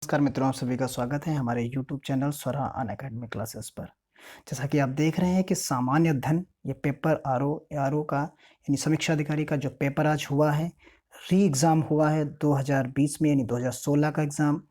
नमस्कार मित्रों, आप सभी का स्वागत है हमारे YouTube चैनल स्वरा अनअकैडमी क्लासेस पर। जैसा कि आप देख रहे हैं कि सामान्य अध्ययन ये पेपर आरओ का यानी समीक्षा अधिकारी का जो पेपर आज हुआ है, री एग्ज़ाम हुआ है 2020 में यानी 2016 का एग्ज़ाम,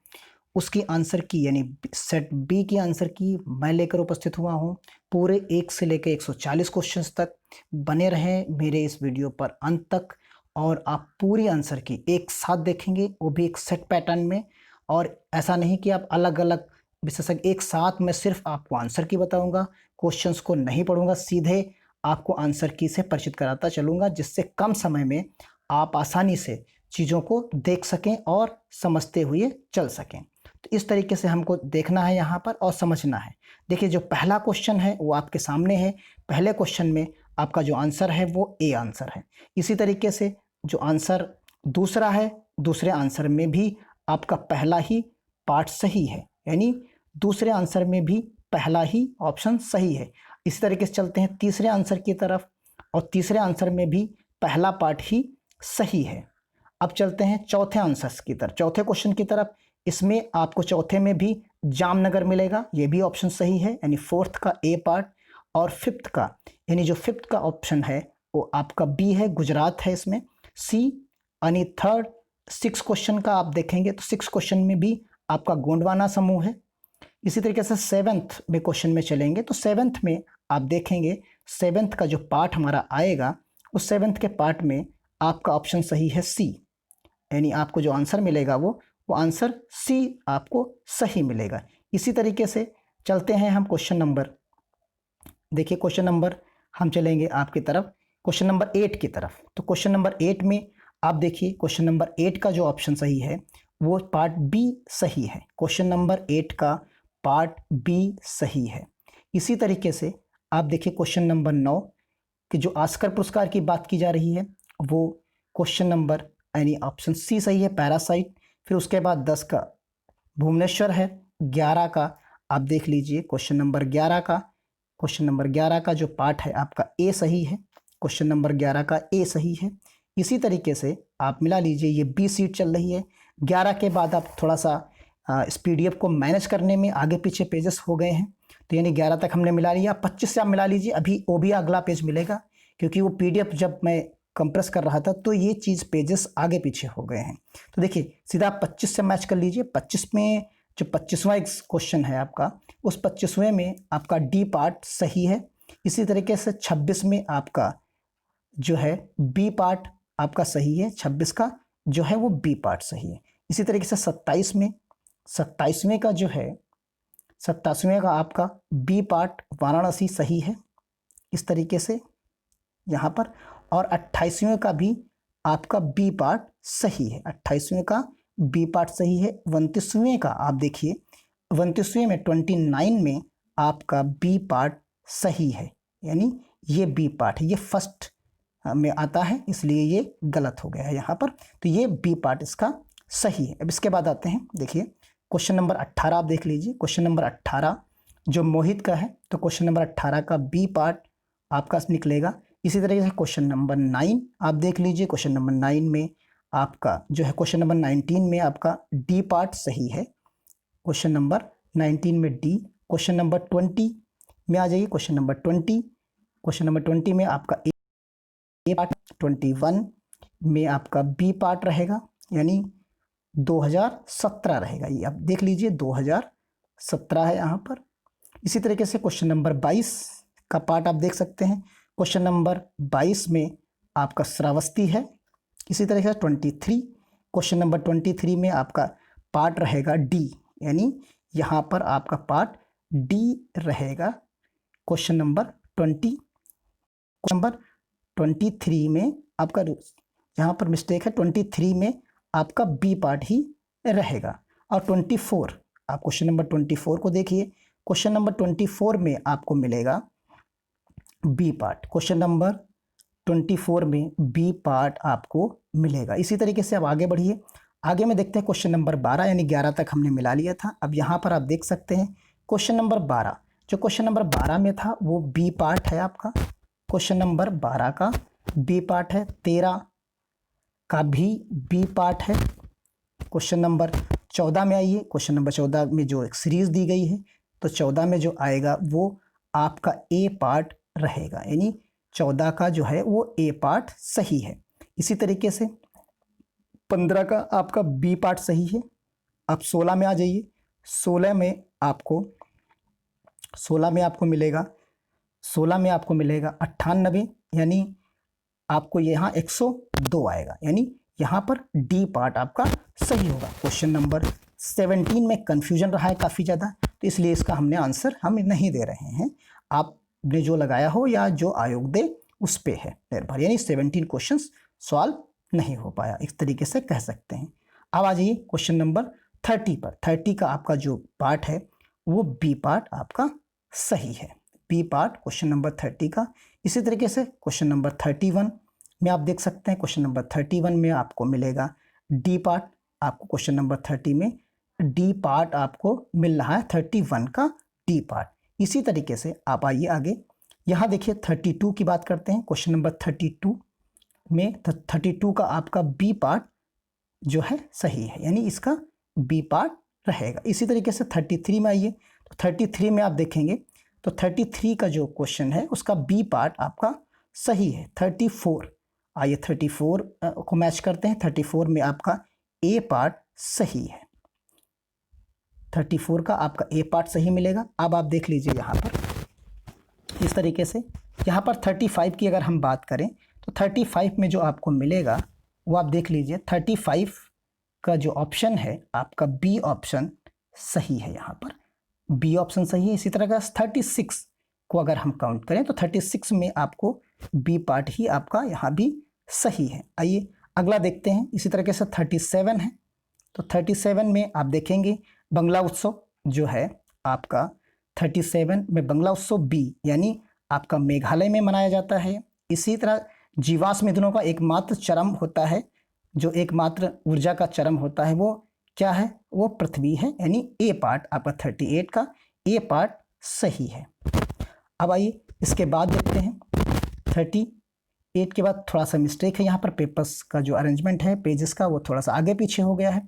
उसकी आंसर की यानी सेट बी की आंसर की मैं लेकर उपस्थित हुआ हूँ। पूरे 1 से लेकर 140 क्वेश्चंस तक बने रहें मेरे इस वीडियो पर अंत तक और आप पूरी आंसर की एक साथ देखेंगे, वो भी एक सेट पैटर्न में। और ऐसा नहीं कि आप अलग-अलग विशेषज्ञ एक साथ मैं सिर्फ आपको आंसर की बताऊँगा, क्वेश्चंस को नहीं पढ़ूँगा, सीधे आपको आंसर की से परिचित कराता चलूँगा, जिससे कम समय में आप आसानी से चीज़ों को देख सकें और समझते हुए चल सकें। तो इस तरीके से हमको देखना है यहाँ पर और समझना है। देखिए, जो पहला क्वेश्चन है वो आपके सामने है। पहले क्वेश्चन में आपका जो आंसर है वो ए आंसर है। इसी तरीके से जो आंसर दूसरा है, दूसरे आंसर में भी आपका पहला ही पार्ट सही है, यानी दूसरे आंसर में भी पहला ही ऑप्शन सही है। इसी तरीके से चलते हैं तीसरे आंसर की तरफ और तीसरे आंसर में भी पहला पार्ट ही सही है। अब चलते हैं चौथे आंसर की तरफ, चौथे क्वेश्चन की तरफ। इसमें आपको चौथे में भी जामनगर मिलेगा, ये भी ऑप्शन सही है, यानी फोर्थ का ए पार्ट। और फिफ्थ का यानी जो फिफ्थ का ऑप्शन है वो आपका बी है, गुजरात है इसमें। सी यानी थर्ड सिक्स क्वेश्चन का आप देखेंगे तो सिक्स क्वेश्चन में भी आपका गोंडवाना समूह है। इसी तरीके से सेवेंथ में क्वेश्चन में चलेंगे तो सेवेंथ में आप देखेंगे, सेवेंथ का जो पार्ट हमारा आएगा उस सेवेंथ के पार्ट में आपका ऑप्शन सही है सी, यानी आपको जो आंसर मिलेगा वो आंसर सी आपको सही मिलेगा। इसी तरीके से चलते हैं हम क्वेश्चन नंबर, देखिए क्वेश्चन नंबर हम चलेंगे आपकी तरफ, क्वेश्चन नंबर 8 की तरफ। तो क्वेश्चन नंबर 8 में आप देखिए, क्वेश्चन नंबर 8 का जो ऑप्शन सही है वो पार्ट बी सही है। क्वेश्चन नंबर 8 का पार्ट बी सही है। इसी तरीके से आप देखिए क्वेश्चन नंबर 9 कि जो ऑस्कर पुरस्कार की बात की जा रही है वो क्वेश्चन नंबर यानी ऑप्शन सी सही है, पैरासाइट। फिर उसके बाद 10 का भुवनेश्वर है। 11 का आप देख लीजिए, क्वेश्चन नंबर 11 का, क्वेश्चन नंबर 11 का जो पार्ट है आपका ए सही है। क्वेश्चन नंबर 11 का ए सही है। इसी तरीके से आप मिला लीजिए, ये बी सीट चल रही है। 11 के बाद आप थोड़ा सा इस पीडीएफ को मैनेज करने में आगे पीछे पेजेस हो गए हैं, तो यानी 11 तक हमने मिला लिया। 25 से आप मिला लीजिए, अभी वो भी अगला पेज मिलेगा, क्योंकि वो पीडीएफ जब मैं कंप्रेस कर रहा था तो ये चीज़ पेजेस आगे पीछे हो गए हैं। तो देखिए सीधा आप 25 से मैच कर लीजिए। 25 में जो 25वां क्वेश्चन है आपका, उस 25वें में आपका डी पार्ट सही है। इसी तरीके से 26 में आपका जो है बी पार्ट आपका सही है, 26 का जो है वो बी पार्ट सही है। इसी तरीके से 27 में, 27वें का जो है, 27वें का आपका बी पार्ट वाराणसी सही है इस तरीके से यहाँ पर। और 28वें का भी आपका बी पार्ट सही है, 28वें का बी पार्ट सही है। 29वें का आप देखिए, 29वें में 29 में आपका बी पार्ट सही है, यानी ये बी पार्ट है, ये फर्स्ट में आता है इसलिए ये गलत हो गया है यहाँ पर, तो ये बी पार्ट इसका सही है। अब इसके बाद आते हैं, देखिए क्वेश्चन नंबर 18 आप देख लीजिए। क्वेश्चन नंबर 18 जो मोहित का है, तो क्वेश्चन नंबर 18 का बी पार्ट आपका निकलेगा। इसी तरीके से क्वेश्चन नंबर 9 आप देख लीजिए। क्वेश्चन नंबर 9 में आपका जो है, क्वेश्चन नंबर 19 में आपका डी पार्ट सही है। क्वेश्चन नंबर 19 में डी। क्वेश्चन नंबर 20 में आ जाइए, क्वेश्चन नंबर 20, क्वेश्चन नंबर 20 में आपका ए पार्ट। 21 में आपका बी पार्ट रहेगा, यानी 2017 रहेगा। ये आप देख लीजिए 2017 है यहाँ पर। इसी तरीके से क्वेश्चन नंबर 22 का पार्ट आप देख सकते हैं। क्वेश्चन नंबर 22 में आपका श्रावस्ती है। इसी तरीके से 23, क्वेश्चन नंबर 23 में आपका पार्ट रहेगा डी, यानी यहाँ पर आपका पार्ट डी रहेगा। क्वेश्चन नंबर 23 में आपका यहाँ पर मिस्टेक है, 23 में आपका बी पार्ट ही रहेगा। और 24, आप क्वेश्चन नंबर 24 को देखिए। क्वेश्चन नंबर 24 में आपको मिलेगा बी पार्ट, क्वेश्चन नंबर 24 में बी पार्ट आपको मिलेगा। इसी तरीके से आप आगे बढ़िए, आगे में देखते हैं क्वेश्चन नंबर 12, यानी 11 तक हमने मिला लिया था। अब यहाँ पर आप देख सकते हैं क्वेश्चन नंबर 12, जो क्वेश्चन नंबर 12 में था वो बी पार्ट है आपका। क्वेश्चन नंबर 12 का बी पार्ट है। 13 का भी बी पार्ट है। क्वेश्चन नंबर 14 में आइए, क्वेश्चन नंबर 14 में जो एक सीरीज दी गई है, तो 14 में जो आएगा वो आपका ए पार्ट रहेगा, यानी 14 का जो है वो ए पार्ट सही है। इसी तरीके से 15 का आपका बी पार्ट सही है। अब 16 में आ जाइए, 16 में आपको 16 में आपको मिलेगा 16 में आपको मिलेगा 98, यानी आपको यहाँ 102 आएगा, यानी यहाँ पर डी पार्ट आपका सही होगा। क्वेश्चन नंबर 17 में कन्फ्यूजन रहा है काफ़ी ज़्यादा, तो इसलिए इसका हमने आंसर हम नहीं दे रहे हैं, आपने जो लगाया हो या जो आयोग दे उस पे है निर्भर, यानी 17 क्वेश्चन सॉल्व नहीं हो पाया, इस तरीके से कह सकते हैं। अब आ जाइए क्वेश्चन नंबर 30 पर। 30 का आपका जो पार्ट है वो बी पार्ट आपका सही है, बी पार्ट क्वेश्चन नंबर 30 का। इसी तरीके से क्वेश्चन नंबर 31 में आप देख सकते हैं, क्वेश्चन नंबर 31 में आपको मिलेगा डी पार्ट, आपको क्वेश्चन नंबर 30 में डी पार्ट आपको मिल रहा है, 31 का डी पार्ट। इसी तरीके से आप आइए आगे, यहाँ देखिए 32 की बात करते हैं। क्वेश्चन नंबर 32 में 32 का आपका बी पार्ट जो है सही है, यानी इसका बी पार्ट रहेगा। इसी तरीके से 33 में आइए, तो 33 में आप देखेंगे तो 33 का जो क्वेश्चन है उसका बी पार्ट आपका सही है। 34 आइए 34 को मैच करते हैं, 34 में आपका ए पार्ट सही है, 34 का आपका ए पार्ट सही मिलेगा। अब आप देख लीजिए यहाँ पर इस तरीके से, यहाँ पर 35 की अगर हम बात करें तो 35 में जो आपको मिलेगा वो आप देख लीजिए, 35 का जो ऑप्शन है आपका बी ऑप्शन सही है, यहाँ पर बी ऑप्शन सही है। इसी तरह का 36 को अगर हम काउंट करें तो 36 में आपको बी पार्ट ही आपका यहाँ भी सही है। आइए अगला देखते हैं। इसी तरीके से 37 है, तो 37 में आप देखेंगे बंगला उत्सव जो है आपका 37 में बंगला उत्सव बी, यानी आपका मेघालय में मनाया जाता है। इसी तरह जीवाश्म ईंधनों का एकमात्र चरम होता है, जो एकमात्र ऊर्जा का चरम होता है वो क्या है, वो पृथ्वी है, यानी ए पार्ट आपका 38 का ए पार्ट सही है। अब आइए इसके बाद देखते हैं 38 के बाद थोड़ा सा मिस्टेक है यहाँ पर, पेपर्स का जो अरेंजमेंट है पेजेस का वो थोड़ा सा आगे पीछे हो गया है,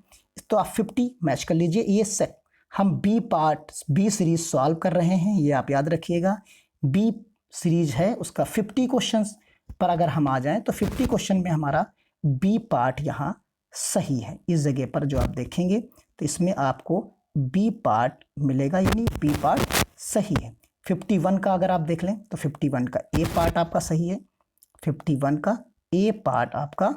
तो आप 50 मैच कर लीजिए। ये सेट हम B part B series solve कर रहे हैं, ये आप याद रखिएगा। बी सीरीज है उसका 50 क्वेश्चंस पर अगर हम आ जाएं तो 50 क्वेश्चन में हमारा बी पार्ट यहाँ सही है। इस जगह पर जो आप देखेंगे तो इसमें आपको बी पार्ट मिलेगा, यानी बी पार्ट सही है। 51 का अगर आप देख लें तो 51 का ए पार्ट आपका सही है, 51 का ए पार्ट आपका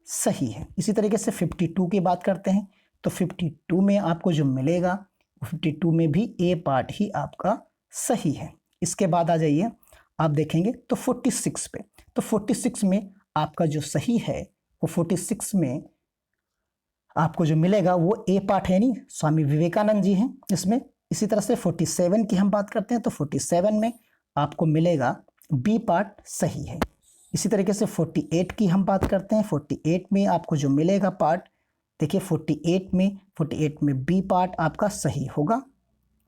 सही है। इसी तरीके से 52 की बात करते हैं तो 52 में आपको जो मिलेगा 52 में भी ए पार्ट ही आपका सही है। इसके बाद आ जाइए आप देखेंगे तो 46 पे, तो 46 में आपका जो सही है वो 46 में आपको जो मिलेगा वो ए पार्ट है, यानी स्वामी विवेकानंद जी हैं इसमें। इसी तरह से 47 की हम बात करते हैं तो 47 में आपको मिलेगा बी पार्ट सही है। इसी तरीके से 48 की हम बात करते हैं, 48 में आपको जो मिलेगा पार्ट, देखिए 48 में बी पार्ट आपका सही होगा,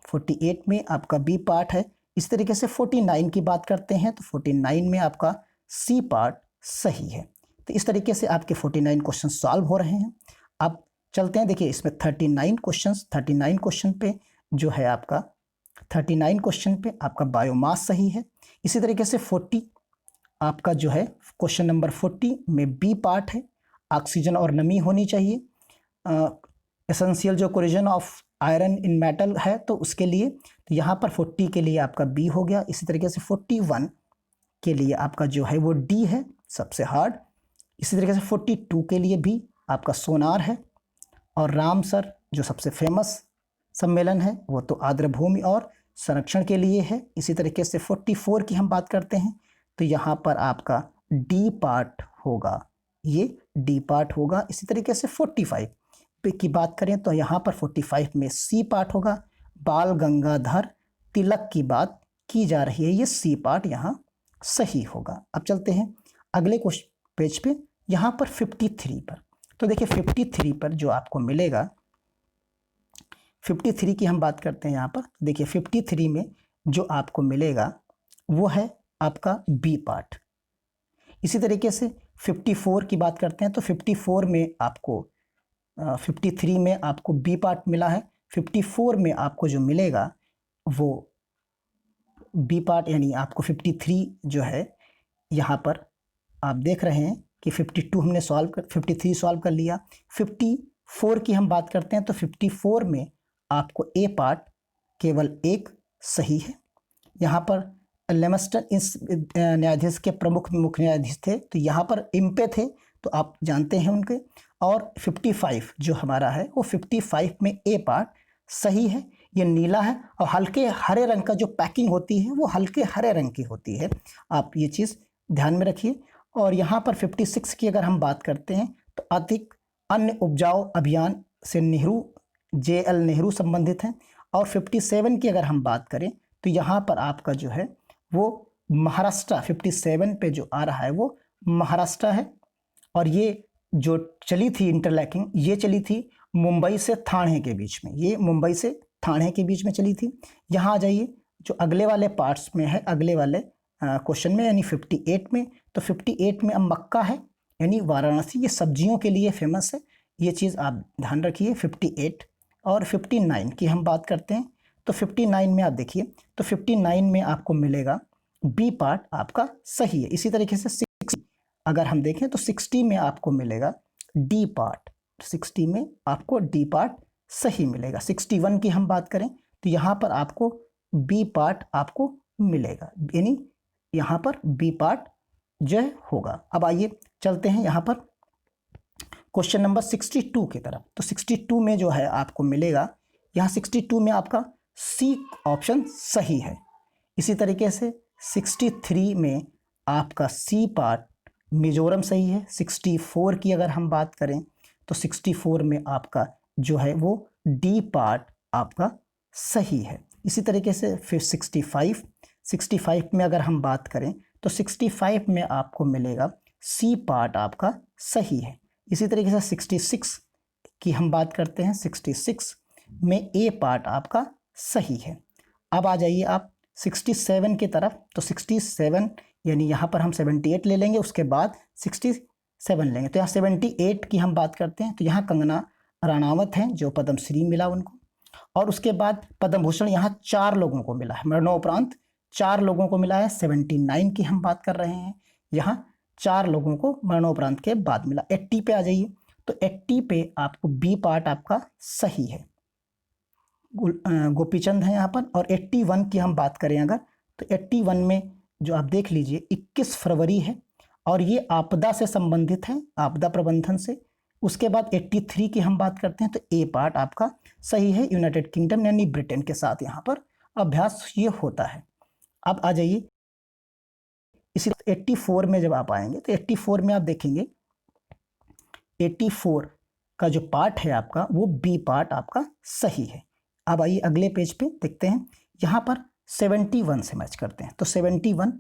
48 में आपका बी पार्ट है। इस तरीके से 49 की बात करते हैं तो 49 में आपका सी पार्ट सही है। तो इस तरीके से आपके 49 क्वेश्चन सॉल्व हो रहे हैं। अब चलते हैं, देखिए इसमें 39 क्वेश्चन पे जो है आपका 39 क्वेश्चन पे आपका बायोमास सही है। इसी तरीके से 40 आपका जो है क्वेश्चन नंबर 40 में बी पार्ट है, ऑक्सीजन और नमी होनी चाहिए। एसेंशियल जो corrosion of iron in metal है तो उसके लिए, तो यहाँ पर 40 के लिए आपका बी हो गया। इसी तरीके से 41 के लिए आपका जो है वो डी है, सबसे हार्ड। इसी तरीके से 42 के लिए भी आपका सोनार है, और रामसर जो सबसे फेमस सम्मेलन है वो तो आर्द्रभूमि और संरक्षण के लिए है। इसी तरीके से 44 की हम बात करते हैं तो यहाँ पर आपका डी पार्ट होगा, ये डी पार्ट होगा। इसी तरीके से 45 पे की बात करें तो यहाँ पर 45 में सी पार्ट होगा। बाल गंगाधर तिलक की बात की जा रही है, ये सी पार्ट यहाँ सही होगा। अब चलते हैं अगले पेज पे, यहाँ पर 53 पर, तो देखिए 53 पर जो आपको मिलेगा, 53 की हम बात करते हैं यहाँ पर, देखिए 53 में जो आपको मिलेगा वो है आपका बी पार्ट। इसी तरीके से 54 की बात करते हैं तो 54 में आपको 53 में आपको बी पार्ट मिला है, 54 में आपको जो मिलेगा वो बी पार्ट, यानी आपको 53 जो है यहाँ पर आप देख रहे हैं कि 52 हमने 53 सॉल्व कर लिया। 54 की हम बात करते हैं तो 54 में आपको ए पार्ट केवल एक सही है। यहाँ पर लेमस्टन इस न्यायाधीश के प्रमुख मुख्य न्यायाधीश थे, तो यहाँ पर इम्पे थे, तो आप जानते हैं उनके। और 55 जो हमारा है वो 55 में ए पार्ट सही है। ये नीला है और हल्के हरे रंग का जो पैकिंग होती है वो हल्के हरे रंग की होती है, आप ये चीज़ ध्यान में रखिए। और यहाँ पर 56 की अगर हम बात करते हैं तो अधिक अन्य उपजाऊ अभियान से नेहरू, JL नेहरू संबंधित हैं। और 57 की अगर हम बात करें तो यहाँ पर आपका जो है वो महाराष्ट्र, 57 पे जो आ रहा है वो महाराष्ट्र है। और ये जो चली थी इंटरलैकिंग, ये चली थी मुंबई से ठाणे के बीच में, ये मुंबई से ठाणे के बीच में चली थी। यहाँ आ जाइए, जो अगले वाले पार्ट्स में है, अगले वाले क्वेश्चन में, यानी 58 में। तो 58 में अब मक्का है, यानी वाराणसी, ये सब्जियों के लिए फेमस है, ये चीज़ आप ध्यान रखिए। 58 और 59 की हम बात करते हैं तो 59 में आप देखिए, तो 59 में आपको मिलेगा बी पार्ट आपका सही है। इसी तरीके से 60 अगर हम देखें तो 60 में आपको मिलेगा डी पार्ट, 60 में आपको डी पार्ट सही मिलेगा। 61 की हम बात करें तो यहाँ पर आपको बी पार्ट आपको मिलेगा, यानी यहाँ पर बी पार्ट जो होगा। अब आइए चलते हैं यहाँ पर क्वेश्चन नंबर 62 की तरफ। तो 62 में जो है आपको मिलेगा, यहाँ 62 में आपका सी ऑप्शन सही है। इसी तरीके से 63 में आपका सी पार्ट मिजोरम सही है। 64 की अगर हम बात करें तो 64 में आपका जो है वो डी पार्ट आपका सही है। इसी तरीके से फिर 65 में अगर हम बात करें तो 65 में आपको मिलेगा सी पार्ट आपका सही है। इसी तरीके से 66 की हम बात करते हैं, 66 में ए पार्ट आपका सही है। अब आ जाइए आप 67 की तरफ। तो 67 यानी यहाँ पर हम 78 ले लेंगे, उसके बाद 67 लेंगे। तो यहाँ 78 की हम बात करते हैं तो यहाँ कंगना रनावत हैं जो पद्मश्री मिला उनको, और उसके बाद पद्म भूषण यहाँ 4 लोगों को मिला है, मरणोपरांत 4 लोगों को मिला है। 79 की हम बात कर रहे हैं, यहाँ 4 लोगों को मरणोपरांत के बाद मिला। 80 पे आ जाइए, तो 80 पे आपको बी पार्ट आपका सही है, गोपीचंद है यहाँ पर। और 81 की हम बात करें अगर, तो 81 में जो आप देख लीजिए 21 फरवरी है और ये आपदा से संबंधित है, आपदा प्रबंधन से। उसके बाद 83 की हम बात करते हैं तो ए पार्ट आपका सही है, यूनाइटेड किंगडम यानी ब्रिटेन के साथ यहाँ पर अभ्यास ये होता है। अब आ जाइए इसी 84 में जब आप आएंगे तो 84 में आप देखेंगे 84 का जो पार्ट है आपका वो बी पार्ट आपका सही है। अब आइए अगले पेज पे देखते हैं, यहाँ पर 71 से मैच करते हैं। तो 71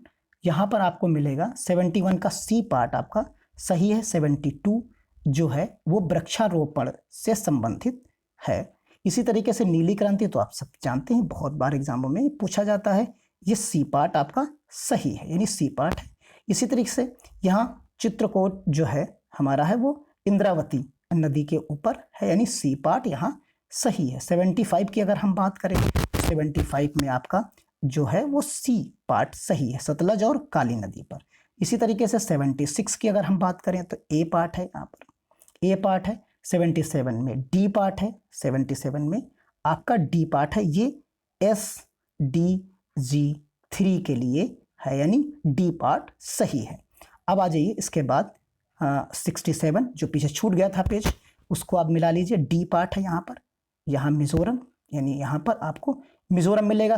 यहाँ पर आपको मिलेगा, 71 का सी पार्ट आपका सही है। 72 जो है वो वृक्षारोपण से संबंधित है। इसी तरीके से नीली क्रांति तो आप सब जानते हैं, बहुत बार एग्जामों में पूछा जाता है, ये सी पार्ट आपका सही है, यानी सी पार्ट है। इसी तरीके से यहाँ चित्रकूट जो है हमारा है वो इंद्रावती नदी के ऊपर है, यानी सी पार्ट यहाँ सही है। 75 की अगर हम बात करें तो 75 में आपका जो है वो सी पार्ट सही है, सतलज और काली नदी पर। इसी तरीके से 76 की अगर हम बात करें तो ए पार्ट है, यहाँ पर ए पार्ट है। 77 में डी पार्ट है, 77 में आपका डी पार्ट है, ये SDG3 के लिए है, यानी डी पार्ट सही है। अब आ जाइए इसके बाद 67 जो पीछे छूट गया था पेज, उसको आप मिला लीजिए, डी पार्ट है यहाँ पर, यहाँ मिजोरम, यानी यहाँ पर आपको मिजोरम मिलेगा।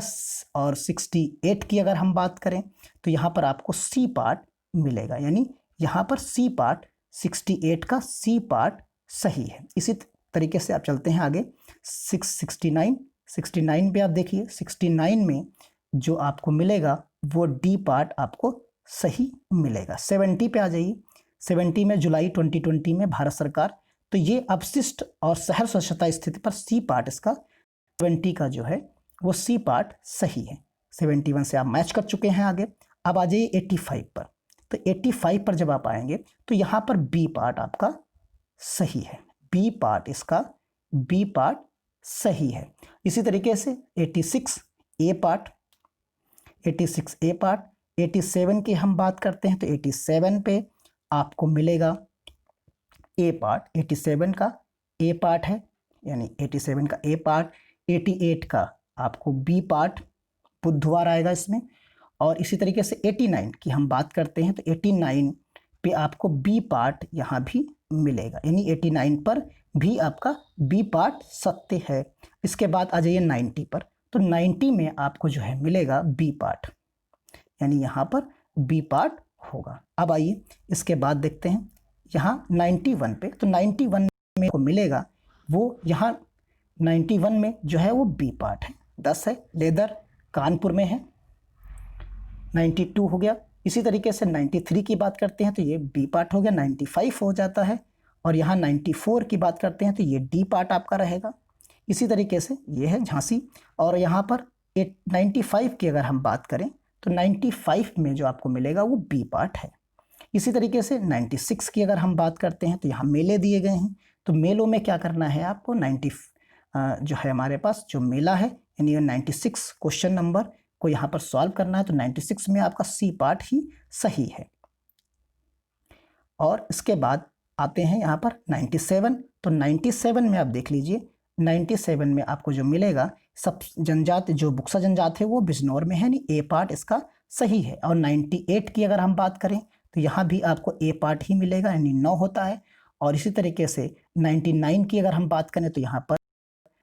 और 68 की अगर हम बात करें तो यहाँ पर आपको सी पार्ट मिलेगा, यानी यहाँ पर सी पार्ट 68 का सी पार्ट सही है। इसी तरीके से आप चलते हैं आगे 69 पे आप देखिए, 69 में जो आपको मिलेगा वो डी पार्ट आपको सही मिलेगा। 70 पे आ जाइए, 70 में जुलाई 2020 में भारत सरकार, तो ये अपशिष्ट और शहर स्वच्छता स्थिति पर सी पार्ट इसका 20 का जो है वो सी पार्ट सही है। 71 से आप मैच कर चुके हैं आगे। अब आ जाइए 85 पर। तो 85 पर जब आप आएंगे तो यहाँ पर बी पार्ट आपका सही है, बी पार्ट, इसका बी पार्ट सही है। इसी तरीके से 86 ए पार्ट, 86 ए पार्ट, 87 की हम बात करते हैं तो 87 पे आपको मिलेगा ए पार्ट, 87 का ए पार्ट है, यानी 87 का ए पार्ट। 88 का आपको बी पार्ट बुधवार आएगा इसमें। और इसी तरीके से 89 की हम बात करते हैं तो 89 पे आपको बी पार्ट यहाँ भी मिलेगा, यानी 89 पर भी आपका बी पार्ट सत्य है। इसके बाद आ जाइए 90 पर, तो 90 में आपको जो है मिलेगा बी पार्ट, यानी यहाँ पर बी पार्ट होगा। अब आइए इसके बाद देखते हैं यहाँ 91 पे, तो 91 में को मिलेगा वो यहाँ 91 में जो है वो बी पार्ट है, 10 है, लेदर कानपुर में है, 92 हो गया। इसी तरीके से 93 की बात करते हैं तो ये बी पार्ट हो गया, 95 हो जाता है। और यहाँ 94 की बात करते हैं तो ये डी पार्ट आपका रहेगा। इसी तरीके से ये है झांसी। और यहाँ पर 95 की अगर हम बात करें तो 95 में जो आपको मिलेगा वो बी पार्ट है। इसी तरीके से 96 की अगर हम बात करते हैं तो यहाँ मेले दिए गए हैं, तो मेलों में क्या करना है आपको, 90 जो है हमारे पास जो मेला है, यानी 96 क्वेश्चन नंबर को यहाँ पर सॉल्व करना है, तो 96 में आपका सी पार्ट ही सही है। और इसके बाद आते हैं यहाँ पर 97, तो 97 में आप देख लीजिए, 97 में आपको जो मिलेगा सब जनजाति, जो बुक्सा जनजाति है वो बिजनौर में है, यानी ए पार्ट इसका सही है। और 98 की अगर हम बात करें तो यहाँ भी आपको ए पार्ट ही मिलेगा, यानी 9 होता है। और इसी तरीके से 99 की अगर हम बात करें तो यहाँ पर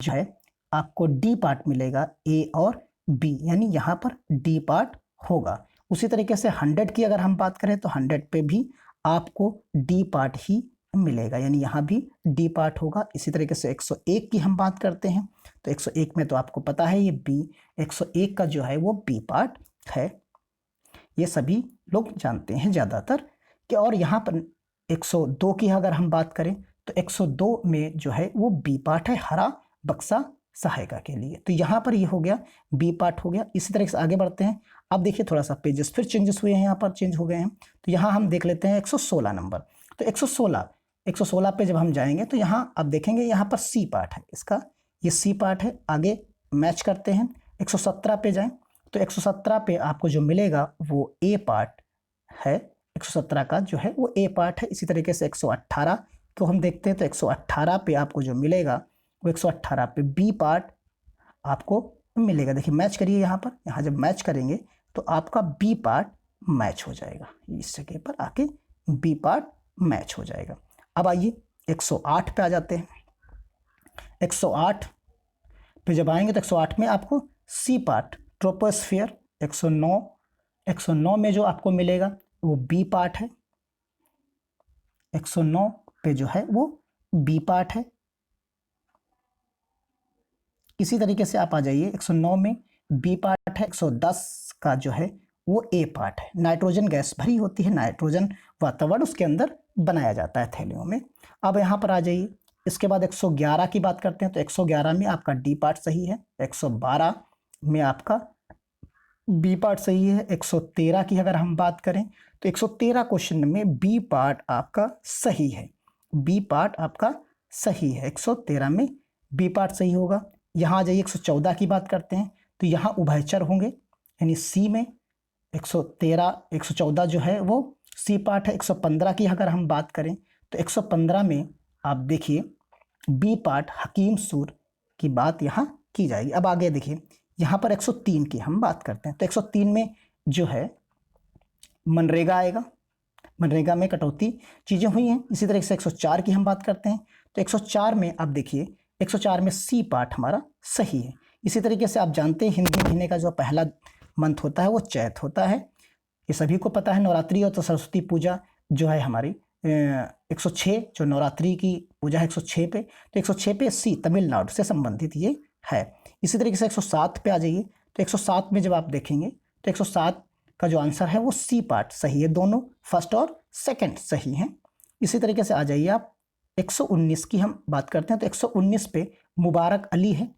जो है आपको डी पार्ट मिलेगा, ए और बी, यानी यहाँ पर डी पार्ट होगा। उसी तरीके से 100 की अगर हम बात करें तो 100 पे भी आपको डी पार्ट ही मिलेगा, यानी यहाँ भी डी पार्ट होगा। इसी तरीके से 101 की हम बात करते हैं तो 101 में तो आपको पता है ये बी, 101 का जो है वो बी पार्ट है, ये सभी लोग जानते हैं ज़्यादातर कि। और यहाँ पर 102 की अगर हम बात करें तो 102 में जो है वो बी पार्ट है, हरा बक्सा सहायिका के लिए, तो यहाँ पर ये हो गया बी पार्ट हो गया। इसी तरह से आगे बढ़ते हैं। अब देखिए थोड़ा सा पेजेस फिर चेंजेस हुए हैं, यहाँ पर चेंज हो गए हैं। तो यहाँ हम देख लेते हैं 116 नंबर, तो 116 पे जब हम जाएंगे तो यहाँ आप देखेंगे यहाँ पर सी पार्ट है, इसका ये सी पार्ट है। आगे मैच करते हैं, 117 पे जाएं तो 117 पे आपको जो मिलेगा वो ए पार्ट है, 117 का जो है वो ए पार्ट है। इसी तरीके से 118 को हम देखते हैं तो 118 पे आपको जो मिलेगा वो 118 पे बी पार्ट आपको मिलेगा। देखिए मैच करिए यहाँ पर, यहाँ जब मैच करेंगे तो आपका बी पार्ट मैच हो जाएगा, इस जगह पर आके बी पार्ट मैच हो जाएगा। अब आइए 108 पे आ जाते हैं। 108 पे जब आएंगे तो 108 में आपको सी पार्ट ट्रोपोस्फियर, 109 में जो आपको मिलेगा वो बी पार्ट है, 109 पे जो है वो बी पार्ट है। इसी तरीके से आप आ जाइए 109 में बी पार्ट है, 110 का जो है वो ए पार्ट है। नाइट्रोजन गैस भरी होती है, नाइट्रोजन वातावरण उसके अंदर बनाया जाता है थैलियों में। अब यहाँ पर आ जाइए, इसके बाद 111 की बात करते हैं तो 111 में आपका डी पार्ट सही है, 112 में आपका बी पार्ट सही है। 113 की अगर हम बात करें तो 113 क्वेश्चन में बी पार्ट आपका सही है, बी पार्ट आपका सही है, 113 में बी पार्ट सही होगा। यहाँ आ जाइए 114 की बात करते हैं तो यहाँ उभयचर होंगे, यानी सी में 114 जो है वो सी पार्ट है। 115 की अगर हम बात करें तो 115 में आप देखिए बी पार्ट हकीम सूर की बात यहाँ की जाएगी। अब आगे देखिए यहाँ पर 103 की हम बात करते हैं तो 103 में जो है मनरेगा आएगा, मनरेगा में कटौती चीज़ें हुई हैं। इसी तरह से 104 की हम बात करते हैं तो 104 में आप देखिए 104 में सी पार्ट हमारा सही है। इसी तरीके से आप जानते हैं हिंदी महीने का जो पहला मंथ होता है वो चैत होता है, ये सभी को पता है। नवरात्रि और तो सरस्वती पूजा जो है हमारी 106 जो नवरात्रि की पूजा है 106 पे, तो 106 पे सी तमिलनाडु से संबंधित ये है। इसी तरीके से 107 पे आ जाइए तो 107 में जब आप देखेंगे तो 107 का जो आंसर है वो सी पार्ट सही है, दोनों फर्स्ट और सेकंड सही हैं। इसी तरीके से आ जाइए आप 119 की हम बात करते हैं तो 119 पे मुबारक अली है।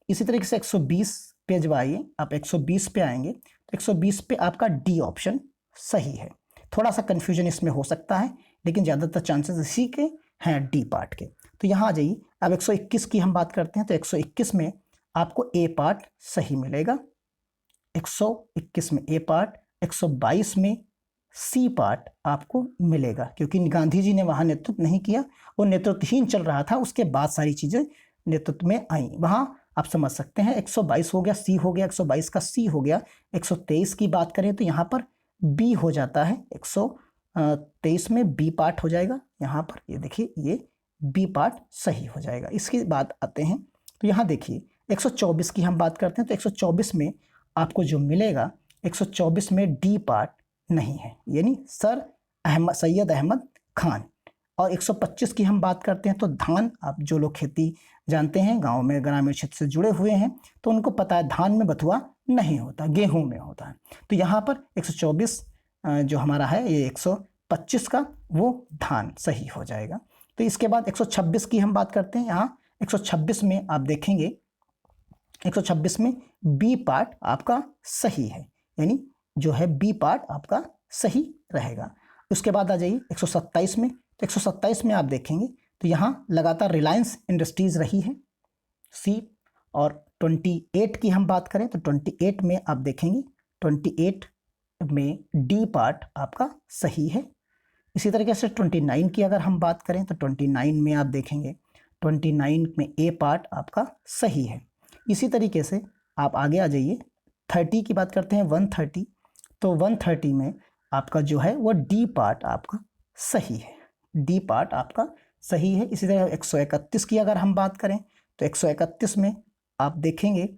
इसी तरीके से 120 पे जब आइए आप 120 पे आएंगे तो 120 पे आपका डी ऑप्शन सही है। थोड़ा सा कन्फ्यूजन इसमें हो सकता है लेकिन ज़्यादातर चांसेस इसी के हैं डी पार्ट के। तो यहाँ आ जाइए। अब 121 की हम बात करते हैं तो 121 में आपको ए पार्ट सही मिलेगा, 121 में ए पार्ट, 122 में सी पार्ट आपको मिलेगा, क्योंकि गांधी जी ने वहाँ नेतृत्व नहीं किया, वो नेतृत्वहीन चल रहा था, उसके बाद सारी चीज़ें नेतृत्व में आई। वहाँ आप समझ सकते हैं 122 हो गया, सी हो गया, 122 का सी हो गया। 123 की बात करें तो यहाँ पर बी हो जाता है, 123 में बी पार्ट हो जाएगा। यहाँ पर ये देखिए, ये बी पार्ट सही हो जाएगा। इसके बाद आते हैं तो यहाँ देखिए 124 की हम बात करते हैं तो 124 में आपको जो मिलेगा, 124 में डी पार्ट नहीं है, यानी सैयद अहमद खान। और 125 की हम बात करते हैं तो धान, आप जो लोग खेती जानते हैं, गांव में ग्रामीण क्षेत्र से जुड़े हुए हैं, तो उनको पता है धान में बथुआ नहीं होता, गेहूं में होता है। तो यहाँ पर 124 जो हमारा है, ये 125 का वो धान सही हो जाएगा। तो इसके बाद 126 की हम बात करते हैं। यहाँ 126 में आप देखेंगे, 126 में बी पार्ट आपका सही है, यानी जो है बी पार्ट आपका सही रहेगा। उसके बाद आ जाइए 127 में। तो 127 में आप देखेंगे तो यहाँ लगातार रिलायंस इंडस्ट्रीज रही है, सी। और 28 की हम बात करें तो 28 में आप देखेंगे, 28 में डी पार्ट आपका सही है। इसी तरीके से 29 की अगर हम बात करें तो 29 में आप देखेंगे, 29 में ए पार्ट आपका सही है। इसी तरीके से आप आगे आ जाइए, 30 की बात करते हैं, 130। तो 130 में आपका जो है वो डी पार्ट आपका सही है, डी पार्ट आपका सही है। इसी तरह 131 की अगर हम बात करें तो 131 में आप देखेंगे,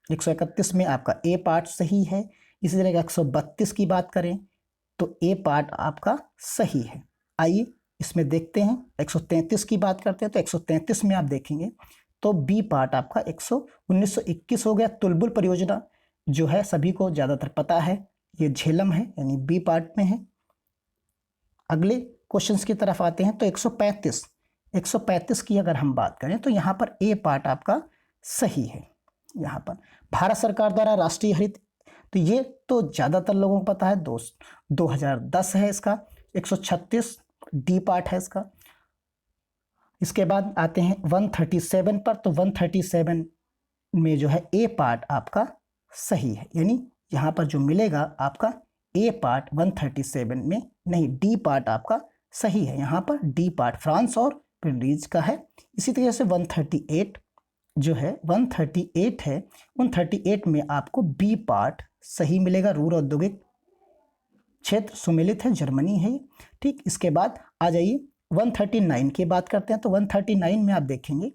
131 में आपका ए पार्ट सही है। इसी तरह 132 की बात करें तो ए पार्ट आपका सही है। आइए इसमें देखते हैं, 133 की बात करते हैं तो 133 में आप देखेंगे तो बी पार्ट आपका 1921 हो गया। तुलबुल परियोजना जो है सभी को ज़्यादातर पता है, ये झेलम है, यानी बी पार्ट में है। अगले क्वेश्चंस की तरफ आते हैं तो 135 की अगर हम बात करें तो यहाँ पर ए पार्ट आपका सही है। यहाँ पर भारत सरकार द्वारा राष्ट्रीय हरित, तो ये तो ज़्यादातर लोगों को पता है, 2010 है इसका, 136 डी पार्ट है इसका। इसके बाद आते हैं 137 पर। तो 137 में जो है ए पार्ट आपका सही है, यानी यहाँ पर जो मिलेगा आपका ए पार्ट 137 में नहीं, डी पार्ट आपका सही है। यहाँ पर डी पार्ट फ्रांस और पिंडीज का है। इसी तरह से 138 जो है, 138 है, 138 में आपको बी पार्ट सही मिलेगा। रूर औद्योगिक क्षेत्र सुमेलित है, जर्मनी है, ठीक। इसके बाद आ जाइए 139 की बात करते हैं तो 139 में आप देखेंगे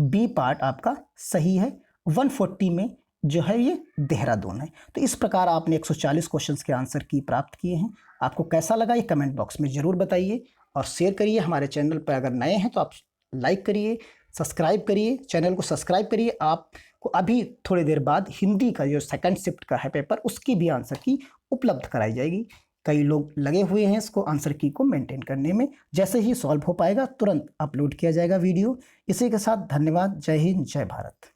बी पार्ट आपका सही है। 140 में जो है ये देहरादून है। तो इस प्रकार आपने 140 क्वेश्चंस के आंसर की प्राप्त किए हैं। आपको कैसा लगा ये कमेंट बॉक्स में ज़रूर बताइए और शेयर करिए। हमारे चैनल पर अगर नए हैं तो आप लाइक करिए, सब्सक्राइब करिए, चैनल को सब्सक्राइब करिए। आपको अभी थोड़ी देर बाद हिंदी का जो सेकंड शिफ्ट का है पेपर, उसकी भी आंसर की उपलब्ध कराई जाएगी। कई लोग लगे हुए हैं इसको आंसर की को मेंटेन करने में। जैसे ही सॉल्व हो पाएगा तुरंत अपलोड किया जाएगा वीडियो। इसी के साथ धन्यवाद। जय हिंद, जय भारत।